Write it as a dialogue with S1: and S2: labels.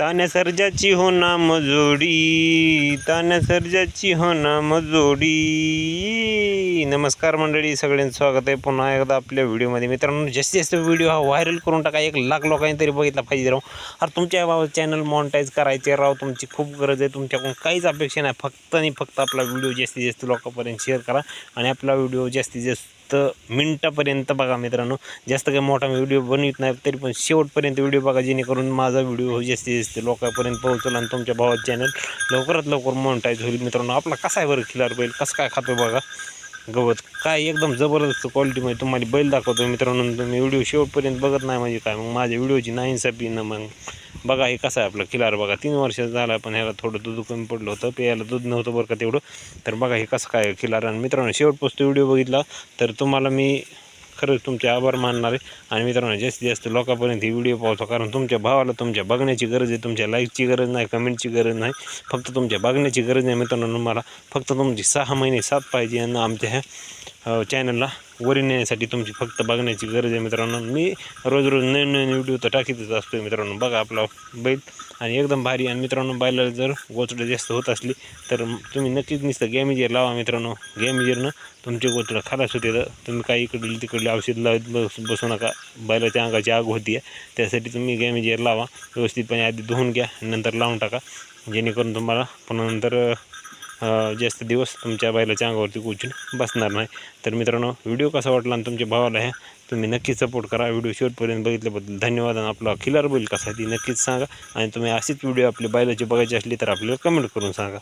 S1: तान्या सर्जाची हो नाम जोडी, तान्या सर्जाची हो नाम जोडी. नमस्कार मंडळी, सगळ्यांचं स्वागत आहे पुन्हा एकदा आपल्या व्हिडिओमध्ये. मित्रांनो, जास्तीत जास्त व्हिडिओ हा व्हायरल करून टाका, 1,00,000 लोकांनी तरी बघितला पाहिजे राव. अरे तुमच्या चॅनल मॉनिटाईज करायचे राव, तुमची खूप गरज आहे. तुमच्याकडून काहीच अपेक्षा नाही, फक्त आणि फक्त आपला व्हिडिओ जास्तीत जास्त लोकांपर्यंत शेअर करा आणि आपला व्हिडिओ जास्तीत जास्त मिनटापर्यंत बघा. मित्रांनो, जास्त काही मोठा व्हिडिओ बनवित नाही, तरी पण शेवटपर्यंत व्हिडिओ बघा, जेणेकरून माझा व्हिडिओ जास्तीत जास्त लोकांपर्यंत पोहोचेल आणि तुमच्या भावाचं चॅनल लवकरात लवकर मॉनिटाईज होईल. मित्रांनो, आपला कसा आहे बरं खिलार बैल, कसं काय खातो बघा गवत, काय एकदम जबरदस्त क्वालिटीमध्ये तुम्हाला बैल दाखवतो. मित्रांनो, तुम्ही व्हिडिओ शेवटपर्यंत बघत नाही म्हणजे काय, मग माझ्या व्हिडिओची नाइंसाफी ना. मग बघा, हे कसं आहे आपलं खिलार बघा. 3 वर्षाचं झाला, पण ह्याला थोडं दूध कमी पडलं होतं, प्यायला दूध नव्हतं बरं का तेवढं. तर बघा हे कसं काय खिलार. आणि मित्रांनो, शेवटपासून व्हिडिओ बघितला तर तुम्हाला मी खरंच तुमचे आभार मानणार आहे. आणि मित्रांनो, जास्तीत जास्त लोकांपर्यंत ही व्हिडिओ पाहतो, कारण तुमच्या भावाला तुमच्या बघण्याची गरज आहे. तुमच्या लाईकची गरज नाही, कमेंटची गरज नाही, फक्त तुमच्या बघण्याची गरज आहे. मित्रांनो, मला फक्त तुमची 6 महिने साथ पाहिजे आणि आमच्या ह्या चॅनलला वरी नेण्यासाठी तुमची फक्त बघण्याची गरज आहे. मित्रांनो, मी रोज नवीन नवीन व्हिडिओ तर टाकीतच असतो. मित्रांनो, बघा आपला बैल आणि एकदम भारी. आणि मित्रांनो, बैलाला जर गोचडं जास्त होत असली तर तुम्ही नक्कीच नुसतं गॅमेजियर लावा. मित्रांनो, गॅमेजियरनं तुमचे गोचडं खलास होते. तर तुम्ही काही इकडली तिकडली औषध लावत बसू नका, बैलाच्या अंगाची आग होती आहे. त्यासाठी तुम्ही गॅमेजियर लावा, व्यवस्थितपणे आधी धुवून घ्या, नंतर लावून टाका, जेणेकरून तुम्हाला पुन्हा नंतर जास्त दिवस तुमच्या बैलाच्या अंगावरती गोचडं बसणार नाही. तर मित्रांनो, व्हिडिओ कसा वाटला आणि तुमच्या भावाला ह्या तुम्ही नक्कीच सपोर्ट करा. व्हिडिओ शेवटपर्यंत बघितल्याबद्दल धन्यवाद. आणि आपला खिलार बैल कसा आहे ती नक्कीच सांगा. आणि तुम्ही अशीच व्हिडिओ आपल्या बैलाची बघायची असली तर आपल्याला कमेंट करून सांगा.